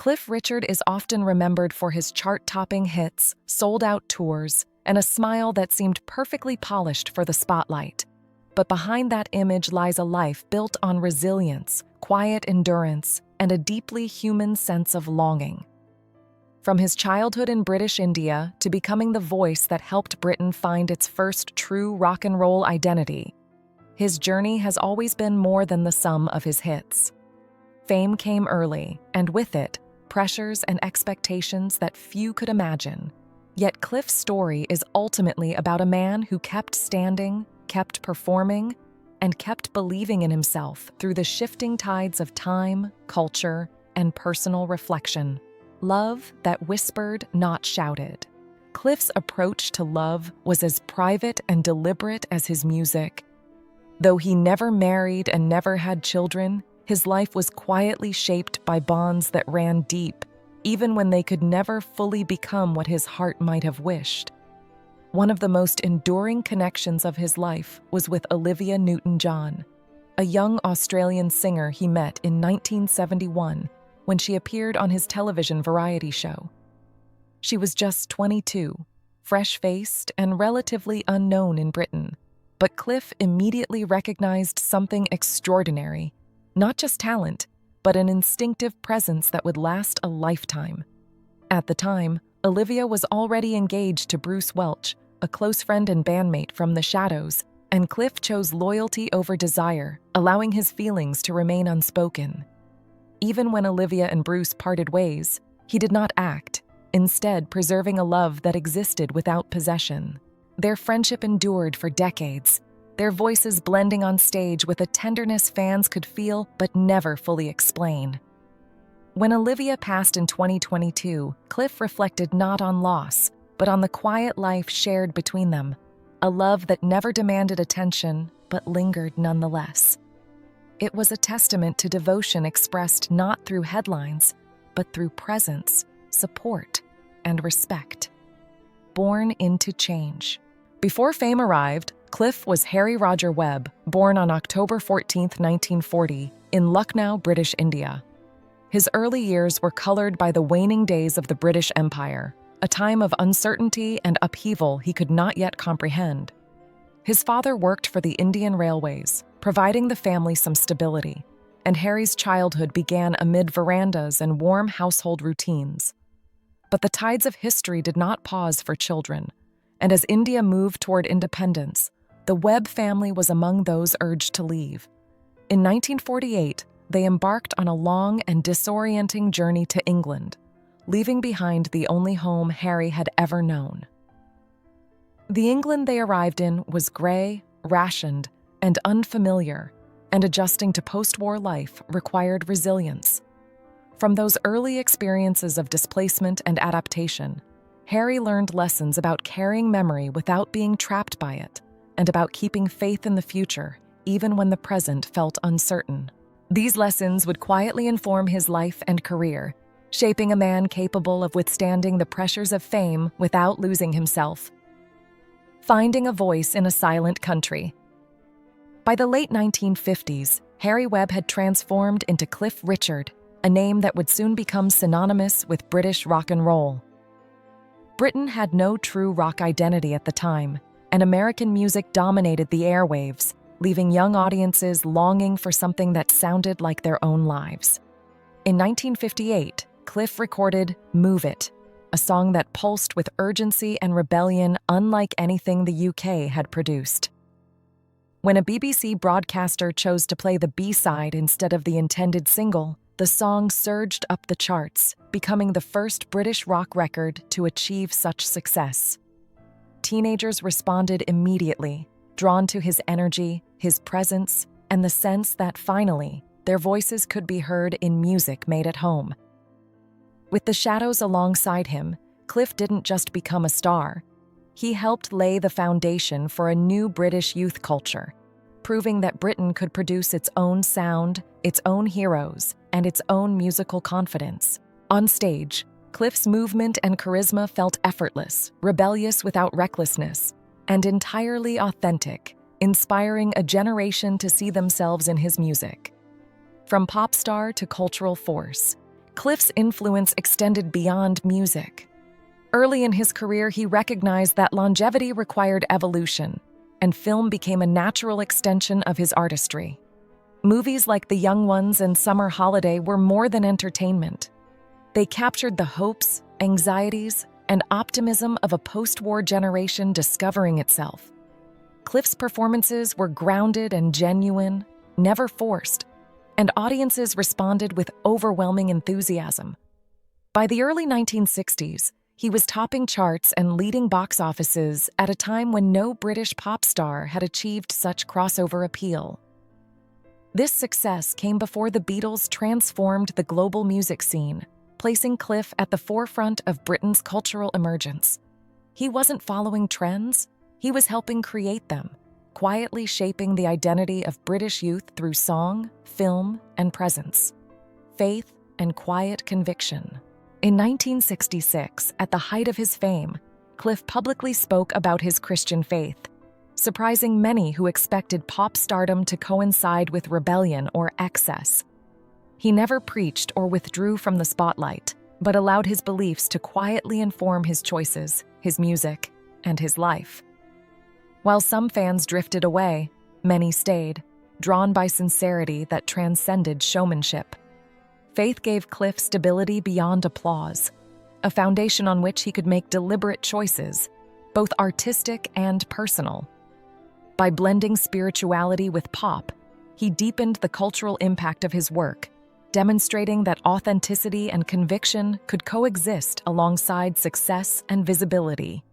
Cliff Richard is often remembered for his chart-topping hits, sold-out tours, and a smile that seemed perfectly polished for the spotlight. But behind that image lies a life built on resilience, quiet endurance, and a deeply human sense of longing. From his childhood in British India to becoming the voice that helped Britain find its first true rock and roll identity, his journey has always been more than the sum of his hits. Fame came early, and with it, pressures and expectations that few could imagine. Yet Cliff's story is ultimately about a man who kept standing, kept performing, and kept believing in himself through the shifting tides of time, culture, and personal reflection. Love that whispered, not shouted. Cliff's approach to love was as private and deliberate as his music. Though he never married and never had children, his life was quietly shaped by bonds that ran deep, even when they could never fully become what his heart might have wished. One of the most enduring connections of his life was with Olivia Newton-John, a young Australian singer he met in 1971 when she appeared on his television variety show. She was just 22, fresh-faced and relatively unknown in Britain, but Cliff immediately recognized something extraordinary. Not just talent, but an instinctive presence that would last a lifetime. At the time, Olivia was already engaged to Bruce Welch, a close friend and bandmate from The Shadows, and Cliff chose loyalty over desire, allowing his feelings to remain unspoken. Even when Olivia and Bruce parted ways, he did not act, instead preserving a love that existed without possession. Their friendship endured for decades, their voices blending on stage with a tenderness fans could feel but never fully explain. When Olivia passed in 2022, Cliff reflected not on loss, but on the quiet life shared between them, a love that never demanded attention but lingered nonetheless. It was a testament to devotion expressed not through headlines, but through presence, support, and respect. Born into change. Before fame arrived, Cliff was Harry Roger Webb, born on October 14, 1940, in Lucknow, British India. His early years were colored by the waning days of the British Empire, a time of uncertainty and upheaval he could not yet comprehend. His father worked for the Indian Railways, providing the family some stability, and Harry's childhood began amid verandas and warm household routines. But the tides of history did not pause for children, and as India moved toward independence, the Webb family was among those urged to leave. In 1948, they embarked on a long and disorienting journey to England, leaving behind the only home Harry had ever known. The England they arrived in was gray, rationed, and unfamiliar, and adjusting to post-war life required resilience. From those early experiences of displacement and adaptation, Harry learned lessons about carrying memory without being trapped by it, and about keeping faith in the future, even when the present felt uncertain. These lessons would quietly inform his life and career, shaping a man capable of withstanding the pressures of fame without losing himself. Finding a voice in a silent country. By the late 1950s, Harry Webb had transformed into Cliff Richard, a name that would soon become synonymous with British rock and roll. Britain had no true rock identity at the time, and American music dominated the airwaves, leaving young audiences longing for something that sounded like their own lives. In 1958, Cliff recorded Move It, a song that pulsed with urgency and rebellion unlike anything the UK had produced. When a BBC broadcaster chose to play the B-side instead of the intended single, the song surged up the charts, becoming the first British rock record to achieve such success. Teenagers responded immediately, drawn to his energy, his presence, and the sense that finally, their voices could be heard in music made at home. With The Shadows alongside him, Cliff didn't just become a star. He helped lay the foundation for a new British youth culture, proving that Britain could produce its own sound, its own heroes, and its own musical confidence. On stage, Cliff's movement and charisma felt effortless, rebellious without recklessness, and entirely authentic, inspiring a generation to see themselves in his music. From pop star to cultural force, Cliff's influence extended beyond music. Early in his career, he recognized that longevity required evolution, and film became a natural extension of his artistry. Movies like The Young Ones and Summer Holiday were more than entertainment. They captured the hopes, anxieties, and optimism of a post-war generation discovering itself. Cliff's performances were grounded and genuine, never forced, and audiences responded with overwhelming enthusiasm. By the early 1960s, he was topping charts and leading box offices at a time when no British pop star had achieved such crossover appeal. This success came before the Beatles transformed the global music scene, placing Cliff at the forefront of Britain's cultural emergence. He wasn't following trends, he was helping create them, quietly shaping the identity of British youth through song, film, and presence, faith, and quiet conviction. In 1966, at the height of his fame, Cliff publicly spoke about his Christian faith, surprising many who expected pop stardom to coincide with rebellion or excess. He never preached or withdrew from the spotlight, but allowed his beliefs to quietly inform his choices, his music, and his life. While some fans drifted away, many stayed, drawn by sincerity that transcended showmanship. Faith gave Cliff stability beyond applause, a foundation on which he could make deliberate choices, both artistic and personal. By blending spirituality with pop, he deepened the cultural impact of his work, demonstrating that authenticity and conviction could coexist alongside success and visibility.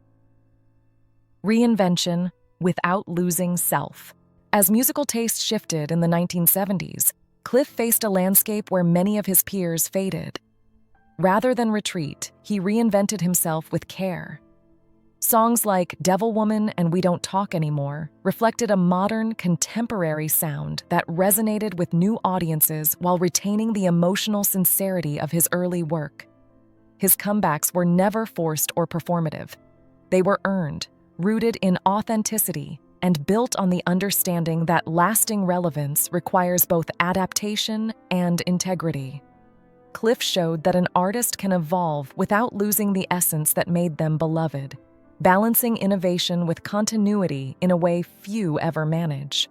Reinvention without losing self. As musical tastes shifted in the 1970s, Cliff faced a landscape where many of his peers faded. Rather than retreat, he reinvented himself with care. Songs like Devil Woman and We Don't Talk Anymore reflected a modern, contemporary sound that resonated with new audiences while retaining the emotional sincerity of his early work. His comebacks were never forced or performative. They were earned, rooted in authenticity, and built on the understanding that lasting relevance requires both adaptation and integrity. Cliff showed that an artist can evolve without losing the essence that made them beloved, balancing innovation with continuity in a way few ever manage.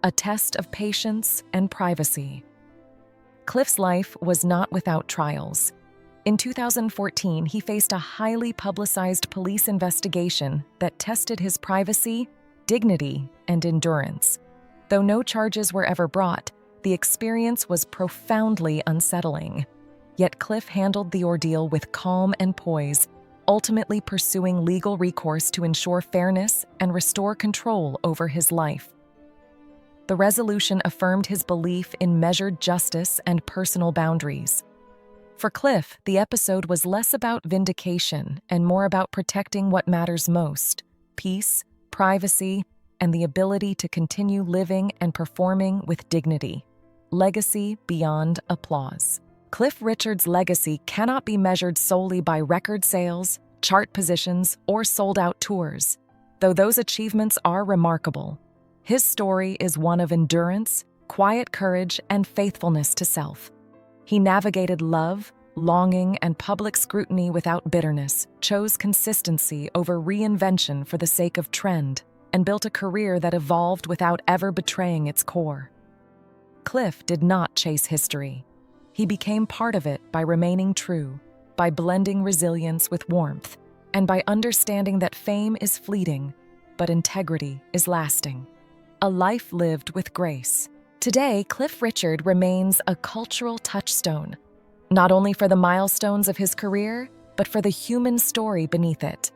A test of patience and privacy. Cliff's life was not without trials. In 2014, he faced a highly publicized police investigation that tested his privacy, dignity, and endurance. Though no charges were ever brought, the experience was profoundly unsettling. Yet Cliff handled the ordeal with calm and poise, ultimately pursuing legal recourse to ensure fairness and restore control over his life. The resolution affirmed his belief in measured justice and personal boundaries. For Cliff, the episode was less about vindication and more about protecting what matters most: peace, privacy, and the ability to continue living and performing with dignity. Legacy beyond applause. Cliff Richard's legacy cannot be measured solely by record sales, chart positions, or sold-out tours. Though those achievements are remarkable, his story is one of endurance, quiet courage, and faithfulness to self. He navigated love, longing, and public scrutiny without bitterness, chose consistency over reinvention for the sake of trend, and built a career that evolved without ever betraying its core. Cliff did not chase history. He became part of it by remaining true, by blending resilience with warmth, and by understanding that fame is fleeting, but integrity is lasting. A life lived with grace. Today, Cliff Richard remains a cultural touchstone, not only for the milestones of his career, but for the human story beneath it.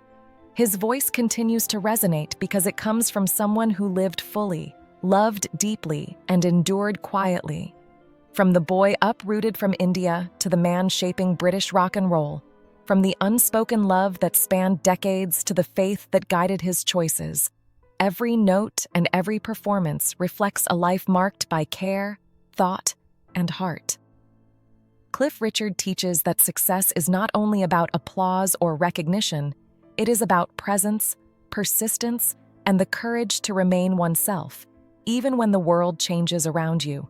His voice continues to resonate because it comes from someone who lived fully, loved deeply, and endured quietly. From the boy uprooted from India to the man shaping British rock and roll, from the unspoken love that spanned decades to the faith that guided his choices, every note and every performance reflects a life marked by care, thought, and heart. Cliff Richard teaches that success is not only about applause or recognition, it is about presence, persistence, and the courage to remain oneself, even when the world changes around you.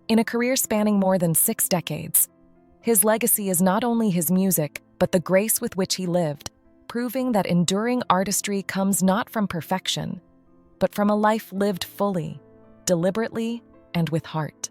in a career spanning more than 6 decades. His legacy is not only his music, but the grace with which he lived, proving that enduring artistry comes not from perfection, but from a life lived fully, deliberately, and with heart.